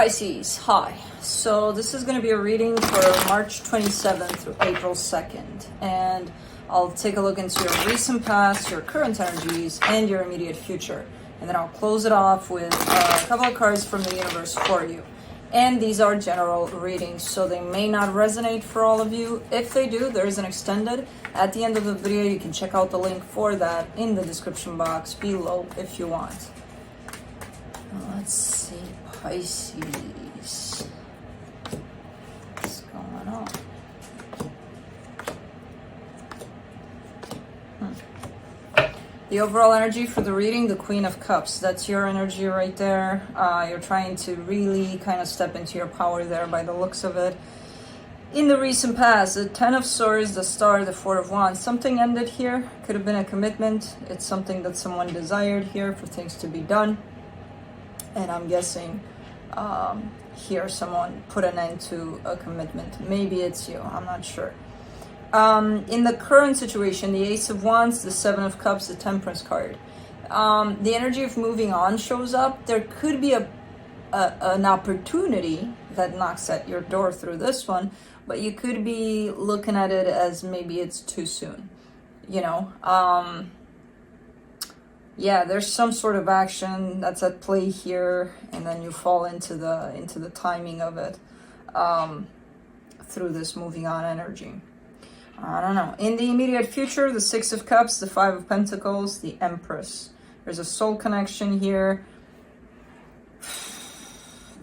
Pisces, hi. So this is going to be a reading for March 27th through April 2nd. And I'll take a look into your recent past, your current energies, and your immediate future. And then I'll close it off with a couple of cards from the universe for you. And these are general readings, so they may not resonate for all of you. If they do, there is an extended. At the end of the video, you can check out the link for that in the description box below if you want. Let's see, Pisces. What's going on? The overall energy for the reading, the Queen of Cups. That's your energy right there. You're trying to really kind of step into your power there by the looks of it. In the recent past, the Ten of Swords, the Star, the Four of Wands. Something ended here. Could have been a commitment. It's something that someone desired here for things to be done. And I'm guessing here someone put an end to a commitment. Maybe it's you. I'm not sure. In the current situation, the Ace of Wands, the Seven of Cups, the Temperance card. The energy of moving on shows up. There could be an opportunity that knocks at your door through this one, but you could be looking at it as maybe it's too soon. You know, yeah, there's some sort of action that's at play here, and then you fall into the timing of it through this moving on energy. I don't know. In the immediate future, the Six of Cups, the Five of Pentacles, the Empress. There's a soul connection here.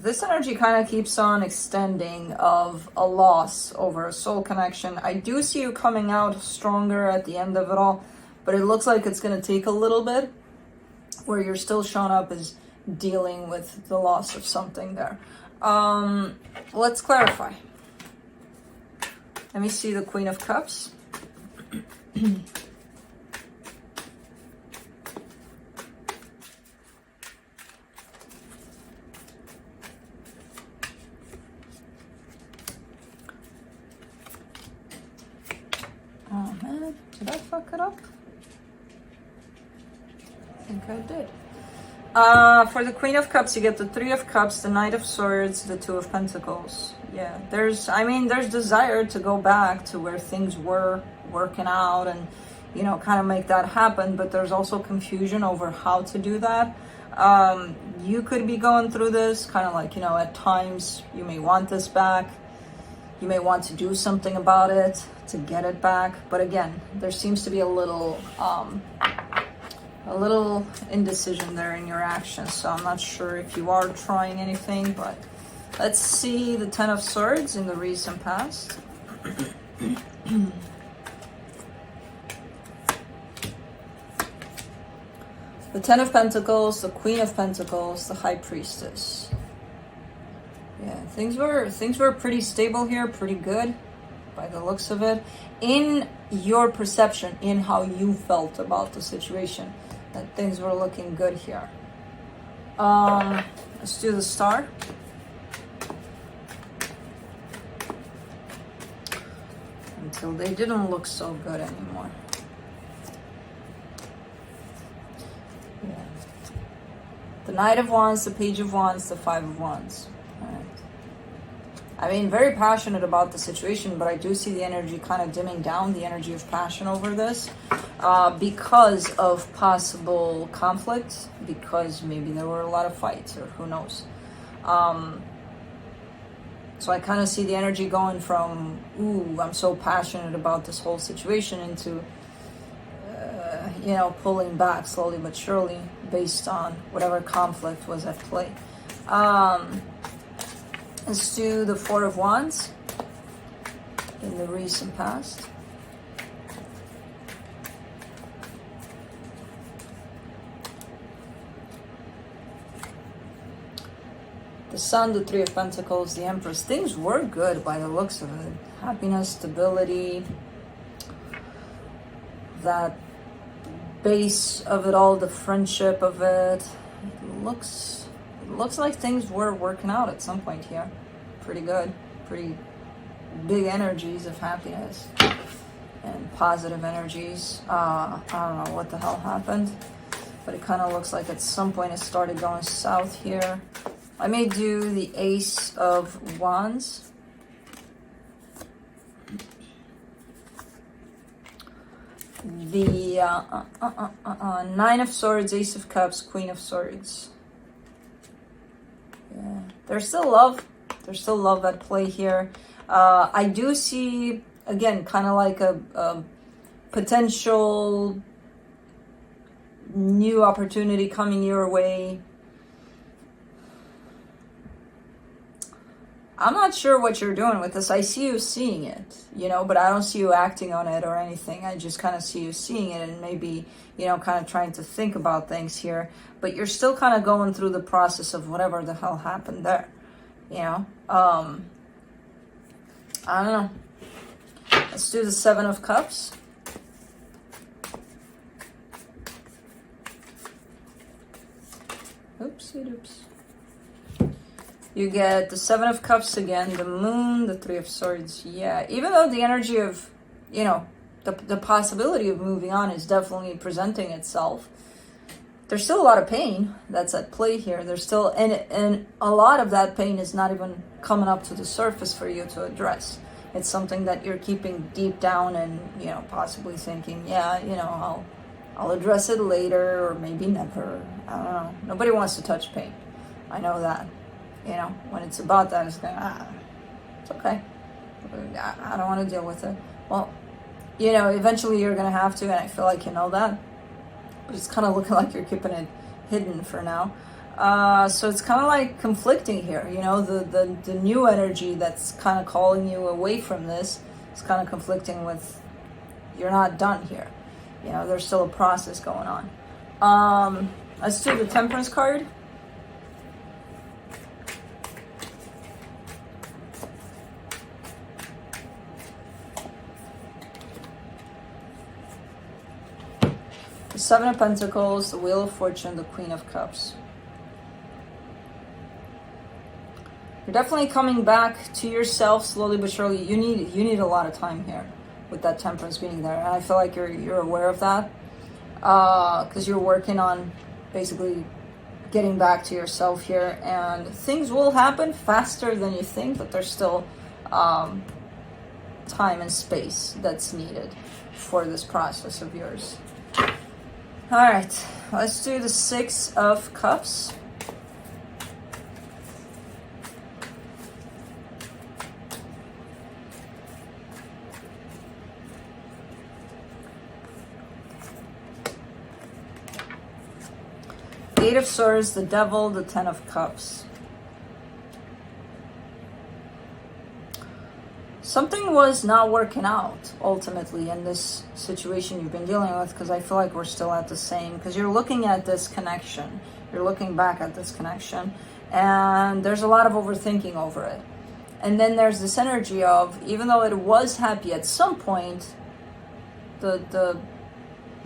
This energy kind of keeps on extending of a loss over a soul connection. I do see you coming out stronger at the end of it all, but it looks like it's going to take a little bit, where you're still showing up as dealing with the loss of something there. Let's clarify. Let me see the Queen of Cups. Oh man, did I fuck it up? I think I did. For the Queen of Cups, you get the Three of Cups, the Knight of Swords, the Two of Pentacles. Yeah, there's desire to go back to where things were working out and, you know, kind of make that happen, but there's also confusion over how to do that. You could be going through this kind of like, you know, at times you may want this back. You may want to do something about it to get it back. But again, there seems to be a little indecision there in your actions. So I'm not sure if you are trying anything, but let's see the Ten of Swords in the recent past. The Ten of Pentacles, the Queen of Pentacles, the High Priestess. Yeah, things were pretty stable here, pretty good by the looks of it. In your perception, in how you felt about the situation, that things were looking good here. Let's do the Star. Until they didn't look so good anymore. Yeah. The Knight of Wands, the Page of Wands, the Five of Wands. All right. I mean, very passionate about the situation, but I do see the energy kind of dimming down, the energy of passion over this, because of possible conflict, because maybe there were a lot of fights, or who knows. So I kind of see the energy going from, ooh, I'm so passionate about this whole situation, into, you know, pulling back slowly but surely based on whatever conflict was at play. Let's do the Four of Wands in the recent past. The Sun, the Three of Pentacles, the Empress. Things were good by the looks of it. Happiness, stability, that base of it all, the friendship of it. It looks like things were working out at some point here. Pretty good. Pretty big energies of happiness and positive energies. I don't know what the hell happened, but it kind of looks like at some point it started going south here. I may do the Ace of Wands. The Nine of Swords, Ace of Cups, Queen of Swords. Yeah, there's still love. There's still love at play here. I do see, again, kind of like a potential new opportunity coming your way. I'm not sure what you're doing with this. I see you seeing it, you know, but I don't see you acting on it or anything. I just kind of see you seeing it and maybe, you know, kind of trying to think about things here. But you're still kind of going through the process of whatever the hell happened there, you know. I don't know. Let's do the Seven of Cups. Oopsie doops. You get the Seven of Cups again, the Moon, the Three of Swords. Yeah, even though the energy of, you know, the possibility of moving on is definitely presenting itself, there's still a lot of pain that's at play here. There's still, and a lot of that pain is not even coming up to the surface for you to address. It's something that you're keeping deep down and, you know, possibly thinking, yeah, you know, I'll address it later or maybe never. I don't know. Nobody wants to touch pain. I know that. You know, when it's about that, it's going, it's okay. I don't want to deal with it. Well, you know, eventually you're going to have to, and I feel like you know that. But it's kind of looking like you're keeping it hidden for now. So it's kind of like conflicting here. You know, the new energy that's kind of calling you away from this is kind of conflicting with, you're not done here. You know, there's still a process going on. Let's do the Temperance card. The Seven of Pentacles, the Wheel of Fortune, the Queen of Cups. You're definitely coming back to yourself slowly but surely. You need a lot of time here with that Temperance being there, and I feel like you're aware of that because you're working on basically getting back to yourself here, and things will happen faster than you think, but there's still time and space that's needed for this process of yours. All right, let's do the Six of Cups. Eight of Swords, the Devil, the Ten of Cups. Something was not working out ultimately in this situation you've been dealing with, because I feel like we're still at the same, because you're looking at this connection. You're looking back at this connection, and there's a lot of overthinking over it. And then there's this energy of, even though it was happy at some point, the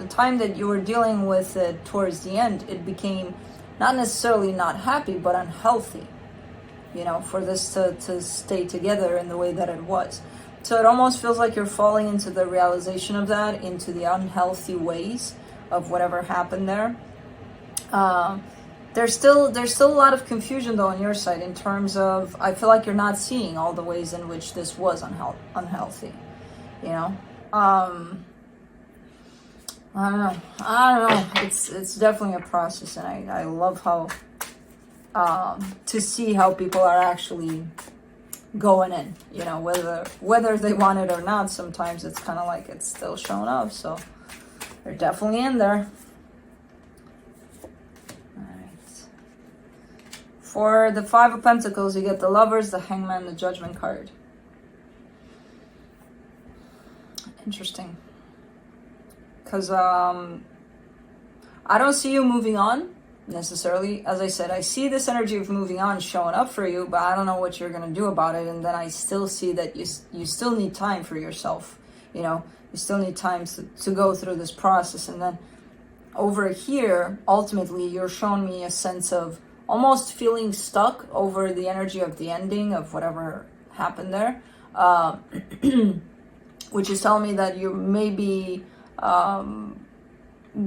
time that you were dealing with it towards the end, it became not necessarily not happy, but unhealthy, you know, for this to stay together in the way that it was. So it almost feels like you're falling into the realization of that, into the unhealthy ways of whatever happened there. There's still a lot of confusion though on your side in terms of, I feel like you're not seeing all the ways in which this was unhealthy, you know. I don't know. It's definitely a process, and I love how to see how people are actually going in, you know, whether they want it or not. Sometimes it's kind of like it's still showing up, so they're definitely in there. All right. For the Five of Pentacles, you get the Lovers, the Hangman, the Judgment card. Interesting. Because I don't see you moving on necessarily. As I said, I see this energy of moving on showing up for you, but I don't know what you're going to do about it. And then I still see that you still need time for yourself. You know, you still need time to go through this process. And then over here, ultimately, you're showing me a sense of almost feeling stuck over the energy of the ending of whatever happened there, which is telling me that you may be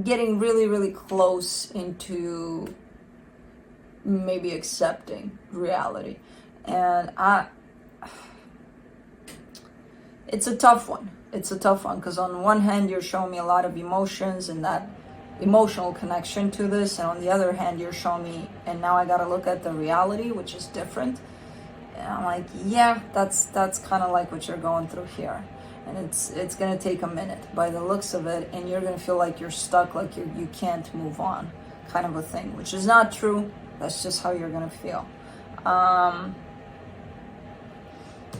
getting really, really close into maybe accepting reality. And it's a tough one. It's a tough one, because on one hand you're showing me a lot of emotions and that emotional connection to this, and on the other hand you're showing me, and now I gotta look at the reality, which is different. And I'm like, yeah, that's kind of like what you're going through here, and it's gonna take a minute by the looks of it, and you're gonna feel like you're stuck, like you can't move on, kind of a thing, which is not true. That's just how you're gonna feel.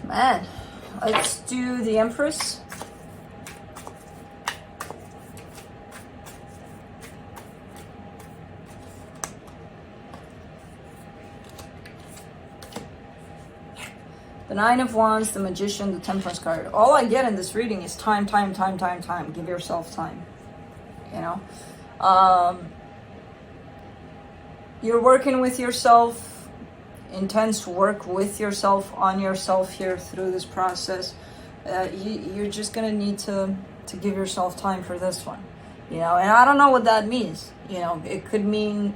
Man, let's do the Empress. The Nine of Wands, the Magician, the Temperance card. All I get in this reading is time, time, time, time, time. Give yourself time. You know? You're working with yourself. Intense work with yourself, on yourself here through this process. You're just going to need to give yourself time for this one. You know? And I don't know what that means. You know? It could mean...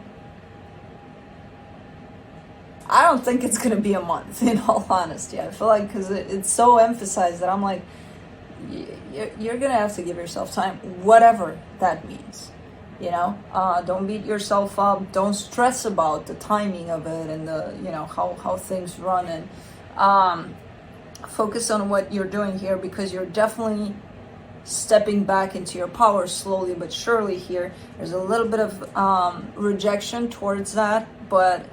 I don't think it's going to be a month, in all honesty. I feel like, because it's so emphasized that I'm like, you're going to have to give yourself time, whatever that means. You know, don't beat yourself up. Don't stress about the timing of it and the, you know, how things run. And focus on what you're doing here, because you're definitely stepping back into your power slowly but surely here. There's a little bit of rejection towards that, but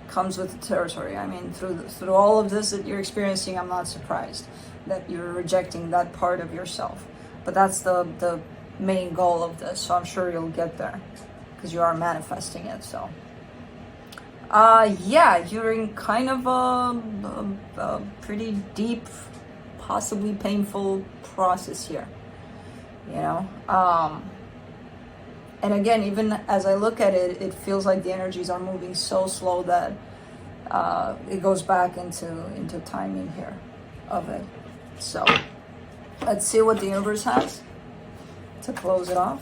comes with the territory. I mean, through all of this that you're experiencing, I'm not surprised that you're rejecting that part of yourself. But that's the main goal of this, so I'm sure you'll get there, because you are manifesting it. So yeah, you're in kind of a pretty deep, possibly painful process here, you know. And again, even as I look at it, it feels like the energies are moving so slow that it goes back into timing here of it. So let's see what the universe has to close it off.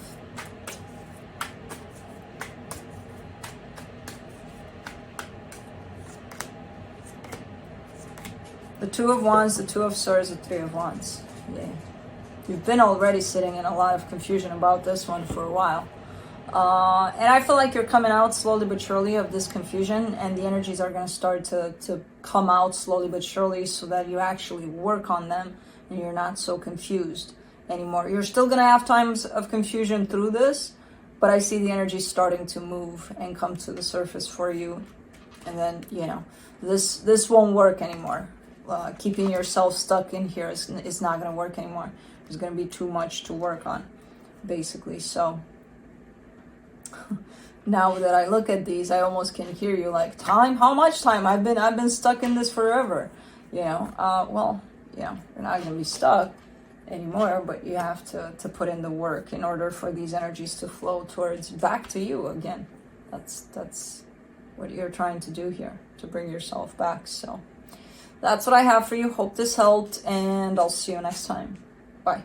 The Two of Wands, the Two of Swords, the Three of Wands. Yeah. You've been already sitting in a lot of confusion about this one for a while. And I feel like you're coming out slowly but surely of this confusion, and the energies are going to start to come out slowly but surely, so that you actually work on them and you're not so confused anymore. You're still going to have times of confusion through this, but I see the energy starting to move and come to the surface for you. And then, you know, this won't work anymore. Keeping yourself stuck in here is not going to work anymore. There's going to be too much to work on, basically. So now that I look at these, I almost can hear you like, time? How much time? I've been stuck in this forever. You know, well, you know, you're not going to be stuck anymore, but you have to put in the work in order for these energies to flow towards back to you again. That's what you're trying to do here, to bring yourself back. So that's what I have for you. Hope this helped, and I'll see you next time. Bye.